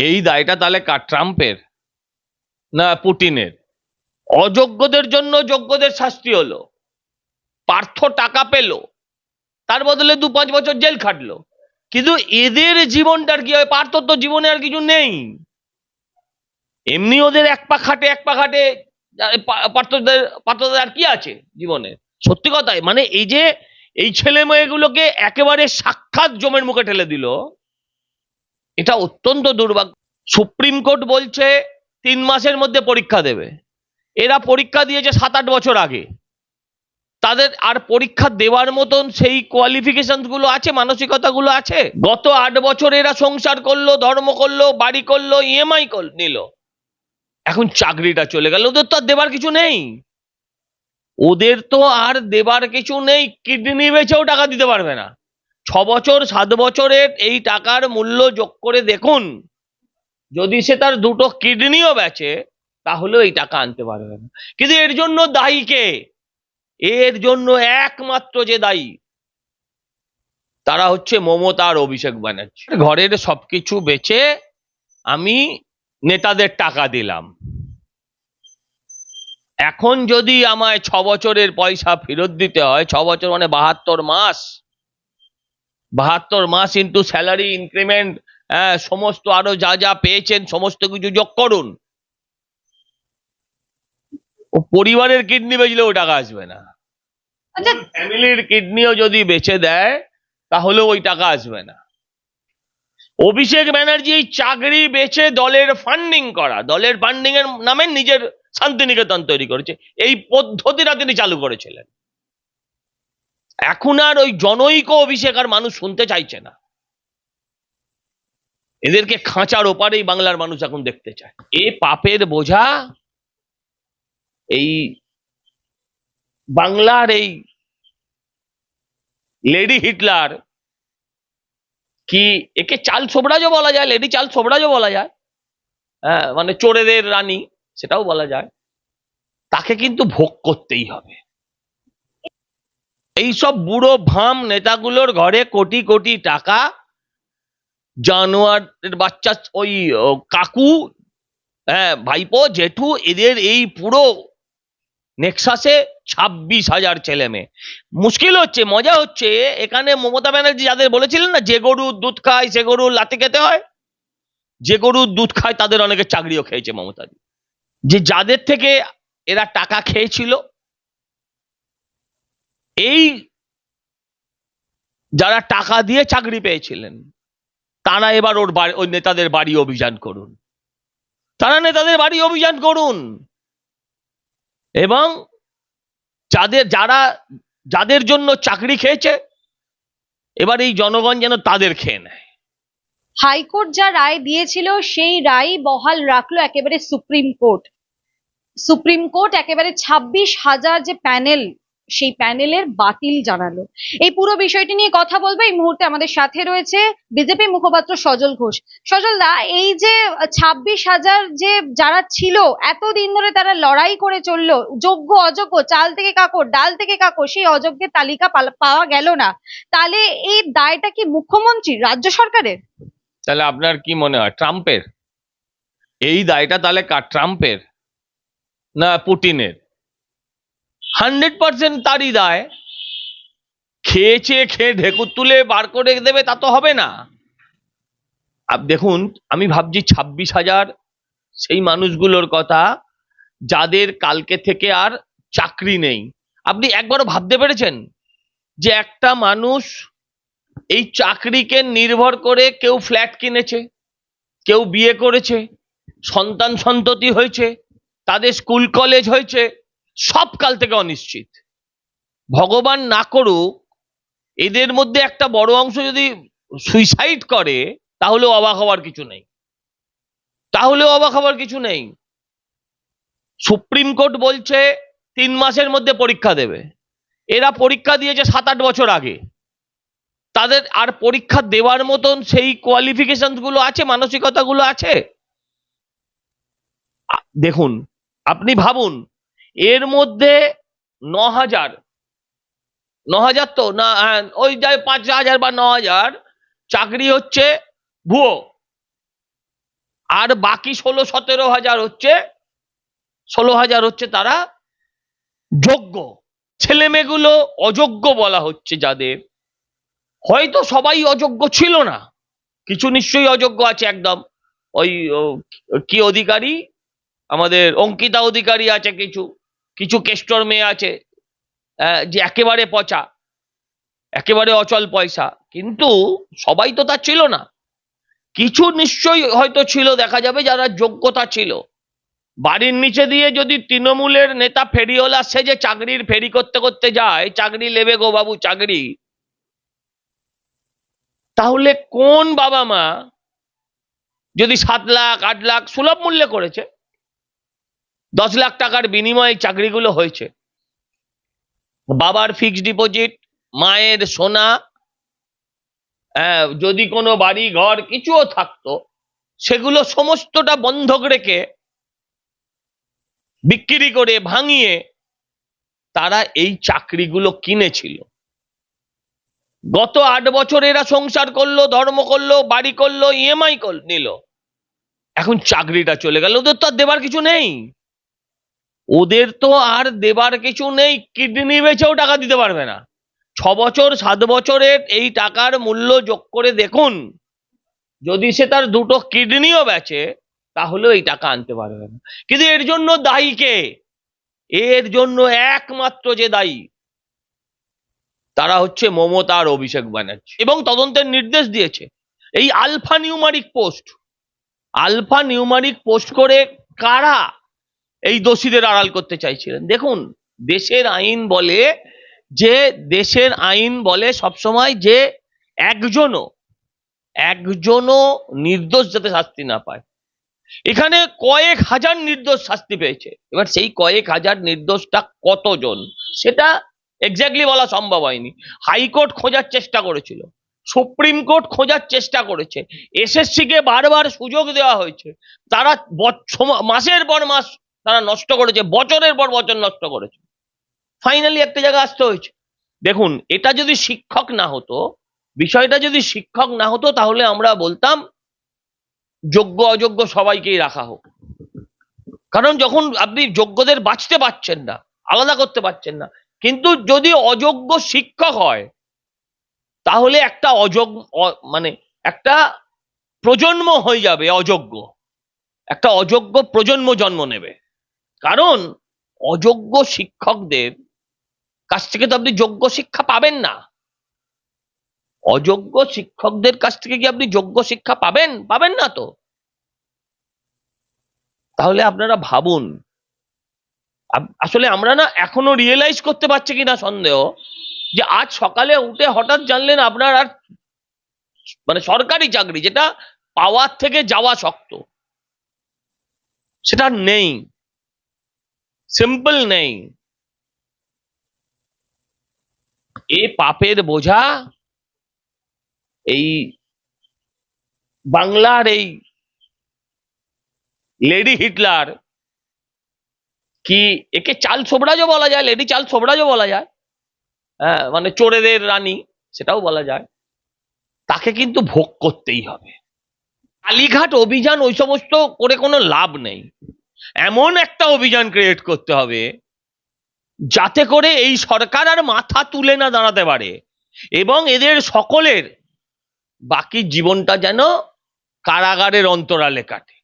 এই দায়টা তাহলে কার, ট্রাম্পের না পুটিনের? অযোগ্যদের জন্য যোগ্যদের শাস্তি হলো। পার্থ টাকা পেল, তার বদলে 2-5 বছর জেল খাটলো, কিন্তু এদের জীবনটার কি হয়? পার্থর তো জীবনে আর কিছু নেই। এমনি ওদের এক পা খাটে পার্থদের আর কি আছে জীবনে? সত্যি কথাই, মানে এই যে এই ছেলে মেয়েগুলোকে একেবারে সাক্ষাৎ জমের মুখে ঠেলে দিল, এটা অত্যন্ত দুর্ভাগ্য। সুপ্রিম কোর্ট বলছে 3 মাসের মধ্যে পরীক্ষা দেবে। এরা পরীক্ষা দিয়েছে 7-8 বছর আগে। তাদের আর পরীক্ষা দেওয়ার মতন সেই কোয়ালিফিকেশন গুলো আছে, মানসিকতা গুলো আছে? গত 8 বছর এরা সংসার করলো, ধর্ম করলো, বাড়ি করলো, ইএমআই নিল, এখন চাকরিটা চলে গেল। ওদের তো আর দেবার কিছু নেই। ওদের তো আর দেবার কিছু নেই, কিডনি বেচেও টাকা দিতে পারবে না। 6 বছর 7 বছরের এই টাকার মূল্য যোগ করে দেখুন, যদি সে তার 2টো কিডনিও বেচে তাহলেও এই টাকা আনতে পারবে না। কিন্তু এর জন্য দায়ী কে? এর জন্য একমাত্র যে দায়ী তারা হচ্ছে মমতা আর অভিষেক ব্যানার্জি। ঘরের সবকিছু বেচে আমি নেতাদের টাকা দিলাম, এখন যদি আমায় 6 বছরের পয়সা ফেরত দিতে হয়, 6 বছর মানে 72 মাস, 72 মাস ইন্টু স্যালারি ইনক্রিমেন্ট, সমস্ত আরো যা যা পেয়েছেন সমস্ত কিছু যোগ করুন, ও পরিবারের কিডনি বেচলেও টাকা আসবে না। ফ্যামিলির কিডনিও যদি বেচে দেয় তাহলে ওই টাকা আসবে না। অভিষেক ব্যানার্জি চাকরি বেচে দলের ফান্ডিং করা, দলের ফান্ডিং এর নামে নিজের শান্তিনিকেতন তৈরি করেছে। এই পদ্ধতিটা তিনি চালু করেছিলেন। এখন আর ওই জনৈক অভিষেক আর মানুষ শুনতে চাইছে না। এদেরকে খাঁচার ওপারেই বাংলার মানুষ এখন দেখতে চায়। এ পাপের বোঝা এই বাংলার এই লেডি হিটলার, কি একে চাল ছোবড়াজও বলা যায়, লেডি চাল ছোবড়াজও বলা যায়, মানে চোরেদের রানী সেটাও বলা যায়, তাকে কিন্তু ভোগ করতেই হবে। এইসব বুড়ো ভাম নেতাগুলোর ঘরে কোটি কোটি টাকা, জানোয়ারের বাচ্চা ওই কাকু, ভাইপো, জেঠু, এদের এই পুরো নেক্সাসে 26,000 ছেলে মেয়ে। মুশকিল হচ্ছে, মজা হচ্ছে, এখানে মমতা ব্যানার্জি যাদের বলেছিলেন না যে গরুর দুধ খায় সে গরুর লাথি খেতে হয়, যে গরুর দুধ খায় তাদের অনেকে চাকরিও খেয়েছে মমতাজি। যে যাদের থেকে এরা টাকা খেয়েছিল, এই যারা টাকা দিয়ে চাকরি পেয়েছিলেন তারা এবার ওই নেতাদের বাড়ি অভিযান করুন, তারা নেতাদের বাড়ি অভিযান করুন, এবং যাদের জন্য চাকরি খেয়েছে এবার এই জনগণ যেন তাদের খেয়ে নেয়। হাইকোর্ট যা রায় দিয়েছিল সেই রায় বহাল রাখলো একেবারে সুপ্রিম কোর্ট। সুপ্রিম কোর্ট একেবারে 26,000 যে প্যানেল, সেই প্যানেলের বাতিল জানালো। এই পুরো বিষয়টি নিয়ে কথা বলবো। এই মুহূর্তে আমাদের সাথে রয়েছে বিজেপি মুখপাত্র সজল ঘোষ। সজল দা, এই যে 26,000 যে যারা ছিল এতদিন ধরে তারা লড়াই করে চললো, যোগ্য অযোগ্য, চাল থেকে কাকর ডাল থেকে কাকর, সেই অযোগ্যের তালিকা পাওয়া গেল না, তাহলে এই দায়টা কি মুখ্যমন্ত্রী, রাজ্য সরকারের? তাহলে আপনার কি মনে হয় ট্রাম্পের? এই দায়টা তাহলে কার, ট্রাম্পের না পুটিনের? 100% তারই দায়। খেয়েছে, খেয়ে ঢেকুর তুলে বার করে দেবে তা তো হবে না। দেখুন, আমি ভাবছি 26,000 সেই মানুষগুলোর কথা যাদের কালকে থেকে আর চাকরি নেই। আপনি একবারও ভাবতে পেরেছেন যে একটা মানুষ এই চাকরিকে নির্ভর করে কেউ ফ্ল্যাট কিনেছে, কেউ বিয়ে করেছে, সন্তান সন্ততি হয়েছে, তাদের স্কুল কলেজ হয়েছে, সব কাল থেকে অনিশ্চিত। ভগবান না করুক এদের মধ্যে একটা বড় অংশ যদি সুইসাইড করে তাহলেও অবাক হওয়ার কিছু নেই, তাহলেও অবাক হওয়ার কিছু নেই। সুপ্রিম কোর্ট বলছে 3 মাসের মধ্যে পরীক্ষা দেবে। এরা পরীক্ষা দিয়েছে 7-8 বছর আগে। তাদের আর পরীক্ষা দেওয়ার মতন সেই কোয়ালিফিকেশন গুলো আছে, মানসিকতা গুলো আছে? দেখুন, আপনি ভাবুন, এর মধ্যে 9,000 তো না, ওই যায় 5,000 বা 9,000 চাকরি হচ্ছে ভুয়ো, আর বাকি 16-17 হাজার হচ্ছে 16,000 হচ্ছে তারা যোগ্য। ছেলে মেয়েগুলো অযোগ্য বলা হচ্ছে যাদের, হয়তো সবাই অযোগ্য ছিল না, কিছু নিশ্চয়ই অযোগ্য আছে একদম। ওই কি অধিকারী, আমাদের অঙ্কিতা অধিকারী আছে, কিছু কিছু কেষ্টর মেয়ে আছে যে একেবারে পচা, একেবারে অচল পয়সা, কিন্তু সবাই তো তা ছিল না। কিছু নিশ্চয়ই হয়তো ছিল, দেখা যাবে যারা যোগ্যতা ছিল। বাড়ির নিচে দিয়ে যদি তৃণমূলের নেতা ফেরিওয়ালা সেজে চাকরির ফেরি করতে করতে যায়, চাকরি নেবে গো বাবু চাকরি, তাহলে কোন বাবা মা যদি 7 লাখ 8 লাখ সুলভ মূল্যে করেছে, 10 লাখ টাকার বিনিময়ে চাকরিগুলো হয়েছে, বাবার ফিক্সড ডিপোজিট, মায়ের সোনা, যদি কোনো বাড়ি ঘর কিছুও থাকতো, সেগুলো সমস্তটা বন্ধক রেখে বিক্রি করে ভাঙিয়ে তারা এই চাকরিগুলো কিনেছিল। গত 8 বছর এরা সংসার করলো, ধর্ম করলো, বাড়ি করলো, ইএমআই নিল, এখন চাকরিটা চলে গেল, ওদের তো আর দেবার কিছু নেই। ওদের তো আর দেবার কিছু নেই, কিডনি বেচেও টাকা দিতে পারবে না। 6 বছর 7 বছরের এই টাকার মূল্য যোগ করে দেখুন, যদি সে তার 2টো কিডনিও বেচে তাহলেও এই টাকা আনতে পারবে না। কিন্তু এর জন্য দায়ী কে? এর জন্য একমাত্র যে দায়ী তারা হচ্ছে মমতা আর অভিষেক ব্যানার্জি, এবং তদন্তের নির্দেশ দিয়েছে। এই আলফা নিউমারিক পোস্ট করে কারা এই দোষীদের আড়াল করতে চাইছিলেন? দেখুন, দেশের আইন বলে সবসময় যে একজনও নির্দোষ যাতে শাস্তি না পায়। এখানে কয়েক হাজার নির্দোষ শাস্তি পেয়েছে, এবার সেই কয়েক হাজার নির্দোষটা কতজন সেটা এক্স্যাক্টলি বলা সম্ভব হয়নি। হাইকোর্ট খোঁজার চেষ্টা করেছিল, সুপ্রিম কোর্ট খোঁজার চেষ্টা করেছে, এসএসসি কে বারবার সুযোগ দেওয়া হয়েছে, তারা মাসের পর মাস তারা নষ্ট করেছে, বছরের পর বছর নষ্ট করেছে, ফাইনালি একটা জায়গায় আসতে হয়েছে। দেখুন, এটা যদি শিক্ষক না হতো, বিষয়টা যদি শিক্ষক না হতো, তাহলে আমরা বলতাম যোগ্য অযোগ্য সবাইকেই রাখা হোক। কারণ যখন আপনি যোগ্যদের বাঁচতে পারছেন না, আলাদা করতে পারছেন না, কিন্তু যদি অযোগ্য শিক্ষক হয় তাহলে একটা মানে একটা প্রজন্ম হয়ে যাবে অযোগ্য, একটা অযোগ্য প্রজন্ম জন্ম নেবে। কারণ অযোগ্য শিক্ষকদের কাছ থেকে তো আপনি যোগ্য শিক্ষা পাবেন না। অযোগ্য শিক্ষকদের কাছ থেকে কি আপনি যোগ্য শিক্ষা পাবেন না তো। তাহলে আপনারা ভাবুন, আসলে আমরা না এখনো রিয়েলাইজ করতে পারছি কিনা সন্দেহ, যে আজ সকালে উঠে হঠাৎ জানলেন আপনার আর মানে সরকারি চাকরি যেটা পাওয়ার থেকে যাওয়া শক্ত, সেটা নেই, সিম্পল নেই। এ পাপের বোঝা এই বাংলার এই লেডি হিটলার, কি একে চাল সোবরাজও বলা যায়, লেডি চাল সোবরাজও বলা যায়, হ্যাঁ, মানে চোরেদের রানী সেটাও বলা যায়, তাকে কিন্তু ভোগ করতেই হবে। কালীঘাট অভিযান ওই সমস্ত করে কোনো লাভ নেই, এমন একটা অভিযান ক্রিয়েট করতে হবে যাতে করে এই সরকার আর মাথা তুলে না দাঁড়াতে পারে, এবং এদের সকলের বাকি জীবনটা যেন কারাগারের অন্তরালে কাটে।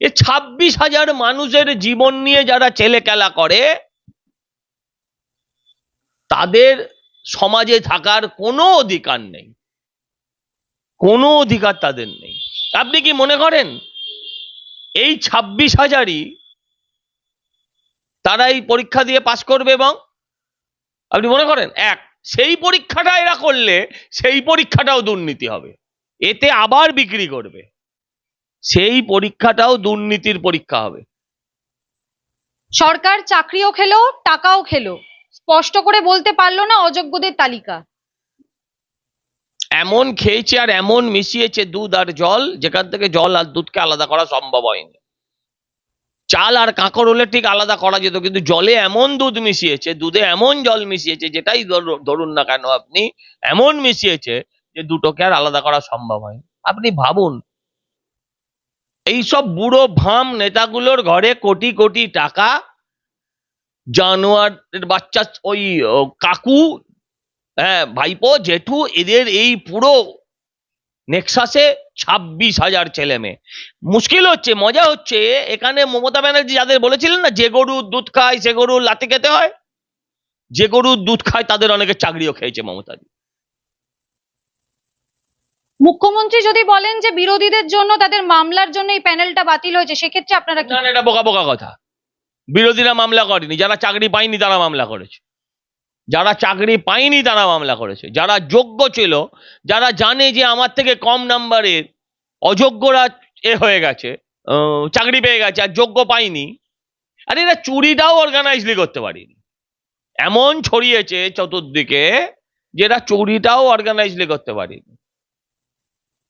এ 26,000 মানুষের জীবন নিয়ে যারা ছেলে খেলা করে, তাদের সমাজে থাকার কোনো অধিকার নেই, কোনো অধিকার তাদের নেই। আপনি কি মনে করেন এই 26,000ই তারা এই পরীক্ষা দিয়ে পাশ করবে? এবং আপনি মনে করেন সেই পরীক্ষাটা এরা করলে সেই পরীক্ষাটাও দুর্নীতি হবে, এতে আবার বিক্রি করবে, সেই পরীক্ষাটাও দুর্নীতির পরীক্ষা হবে। সরকার চাকরিও খেলো, টাকাও খেলো, স্পষ্ট করে বলতে পারলো না অযোগ্যদের তালিকা। এমন খেয়েছে আর এমন মিশিয়েছে দুধ আর জল, যেখান থেকে জল আর দুধকে আলাদা করা সম্ভব হয়নি। চাল আর কাঁকর হলে ঠিক আলাদা করা যেত, কিন্তু জলে এমন দুধ মিশিয়েছে, দুধে এমন জল মিশিয়েছে, যেটাই ধরুন না কেন আপনি, এমন মিশিয়েছে যে দুটোকে আর আলাদা করা সম্ভব হয়। আপনি ভাবুন, এইসব বুড়ো ভাম নেতাগুলোর ঘরে কোটি কোটি টাকা, জানোয়ারের বাচ্চা ওই কাকু, হ্যাঁ ভাইপো জেঠু, এদের এই পুরো নেক্সাসে 26,000 ছেলে মেয়ে। মুশকিল হচ্ছে, মজা হচ্ছে, এখানে মমতা ব্যানার্জি যাদের বলেছিলেন না যে গরুর দুধ খায় সে গরুর লাথি খেতে হয়, যে গরুর দুধ খায় তাদের অনেকে চাকরিও খেয়েছে মমতাজি। মুখ্যমন্ত্রী যদি বলেন যে বিরোধীদের জন্য, তাদের মামলার জন্য এই প্যানেলটা বাতিল হয়েছে, সেক্ষেত্রে আপনারা কি? না না, এটা বোকা বোকা কথা। বিরোধীরা মামলা করেনি, যারা চাকরি পায়নি তারা মামলা করেছে। যারা চাকরি পায়নি তারা মামলা করেছে। যারা যোগ্য ছিল, যারা জানে যে আমার থেকে কম নাম্বারের অযোগ্যরা হয়ে গেছে, চাকরি পেয়ে গেছে, আর যোগ্য পায়নি, আর এরা চুরিটাও অর্গানাইজলি করতে পারেনি, এমন ছড়িয়েছে চতুর্দিকে যেটা চুরিটাও অর্গানাইজলি করতে পারেনি।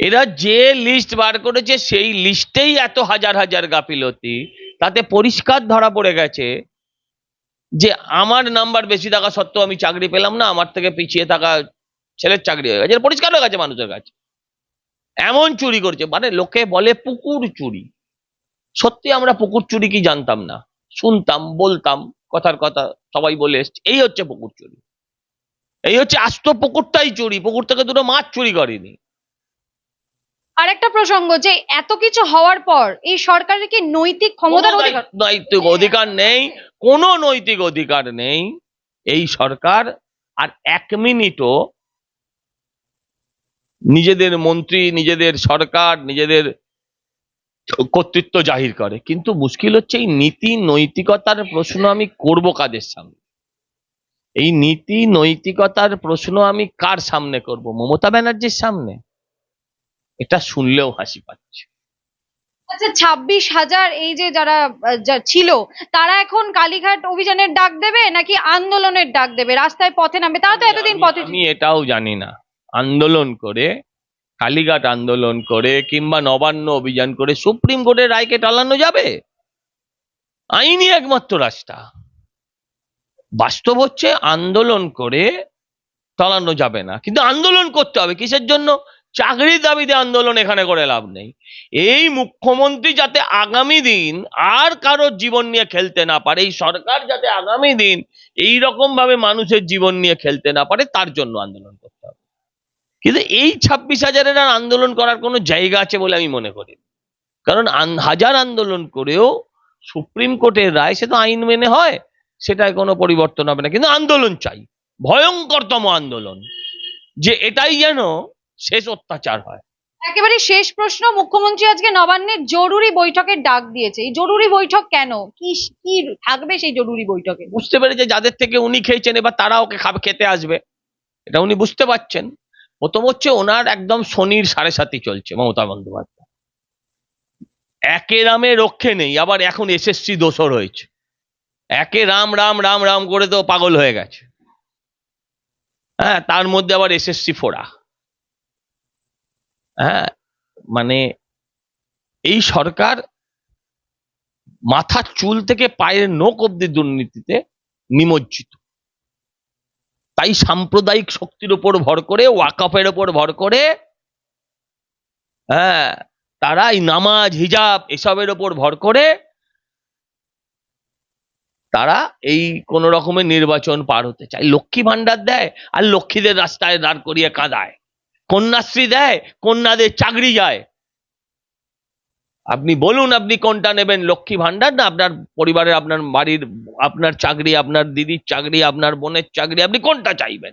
এরা যে লিস্ট বার করেছে সেই লিস্টেই এত হাজার হাজার গাফিলতি, তাতে পরিষ্কার ধরা পড়ে গেছে যে আমার নাম্বার বেশি থাকা সত্ত্বেও আমি চাকরি পেলাম না, আমার থেকে পিছিয়ে থাকা ছেলের চাকরি হয়ে গেছে, পরিষ্কার হয়ে গেছে মানুষের কাছে। এমন চুরি করছে, মানে লোকে বলে পুকুর চুরি। সত্যি আমরা পুকুর চুরি কি জানতাম না, শুনতাম, বলতাম, কথার কথা সবাই বলে এসছে এই হচ্ছে পুকুর চুরি, এই হচ্ছে আস্ত পুকুরটাই চুরি, পুকুর থেকে দুটো মাছ চুরি করেনি। আরেকটা প্রসঙ্গ, যে এত কিছু হওয়ার পর এই সরকারের কি নৈতিক ক্ষমতার অধিকার? নৈতিক অধিকার নেই, কোনো নৈতিক অধিকার নেই এই সরকার আর এক মিনিটও নিজেদের মন্ত্রী, নিজেদের সরকার, নিজেদের কর্তৃত্ব জাহির করে। কিন্তু মুশকিল হচ্ছে এই নীতি নৈতিকতার প্রশ্ন আমি করব কাদের সামনে? এই নীতি নৈতিকতার প্রশ্ন আমি কার সামনে করব? মমতা ব্যানার্জির সামনে? এটা শুনলেও হাসি পাচ্ছে। আচ্ছা, 26,000 এই যে যারা ছিল, তারা এখন কালীঘাট অভিযানের ডাক দেবে নাকি আন্দোলনের ডাক দেবে, রাস্তায় পথে নামবে? তারা তো এতদিন পথে আমি এটাও জানি না। আন্দোলন করে, কালীঘাট আন্দোলন করে কিংবা নবান্ন অভিযান করে সুপ্রিম কোর্টের রায়কে টালানো যাবে? আইনই একমাত্র রাস্তা। বাস্তব হচ্ছে আন্দোলন করে টালানো যাবে না, কিন্তু আন্দোলন করতে হবে। কিসের জন্য? চাকরির দাবিতে আন্দোলন এখানে করে লাভ নেই। এই মুখ্যমন্ত্রী যাতে আগামী দিন আর কারোর জীবন নিয়ে খেলতে না পারে, এই সরকার যাতে আগামী দিন এই রকম ভাবে মানুষের জীবন নিয়ে খেলতে না পারে, তার জন্য আন্দোলন করতে হবে। কিন্তু এই 26,000-এর আর আন্দোলন করার কোনো জায়গা আছে বলে আমি মনে করি, কারণ হাজার আন্দোলন করেও সুপ্রিম কোর্টের রায় সে তো আইন মেনে হয়, সেটায় কোনো পরিবর্তন হবে না। কিন্তু আন্দোলন চাই, ভয়ঙ্করতম আন্দোলন, যে এটাই যেন শেষ অত্যাচার হয়। একেবারে শেষ প্রশ্ন, মুখ্যমন্ত্রী আজকে নবান্নের জরুরি বৈঠকের ডাক দিয়েছে, এই জরুরি বৈঠক কেন? কি কি থাকবে সেই জরুরি বৈঠকে? বুঝতে পেরেছে যাদের থেকে উনি খেয়েছেন এবার তারা ওকে খেতে আসবে, এটা উনি বুঝতে পারছেন। প্রথম হচ্ছে ওনার একদম শনির 7.5 চলছে মমতা বন্দ্যোপাধ্যায়, একে রামে রক্ষে নেই, আবার এখন এসএসসি দোসর হয়েছে, একে রাম রাম রাম রাম করে তো পাগল হয়ে গেছে। হ্যাঁ, তার মধ্যে আবার এসএসসি ফোড়া। হ্যাঁ, মানে এই সরকার মাথার চুল থেকে পায়ের নখ অব্দি দুর্নীতিতে নিমজ্জিত। তাই সাম্প্রদায়িক শক্তির উপর ভর করে, ওয়াকফের উপর ভর করে, হ্যাঁ, তারা এই নামাজ হিজাব এসবের উপর ভর করে তারা এই কোন রকমের নির্বাচন পার হতে চায়। লক্ষ্মী ভান্ডার দেয় আর লক্ষ্মীদের রাস্তায় দাঁড় করিয়ে কাঁদায়, কন্যাশ্রী দেয়, কন্যাদের চাকরি যায়। আপনি বলুন আপনি কোনটা নেবেন, লক্ষ্মী ভান্ডার না আপনার পরিবারের, আপনার বাড়ির, আপনার চাকরি, আপনার দিদির চাকরি, আপনার বোনের চাকরি, আপনি কোনটা চাইবেন?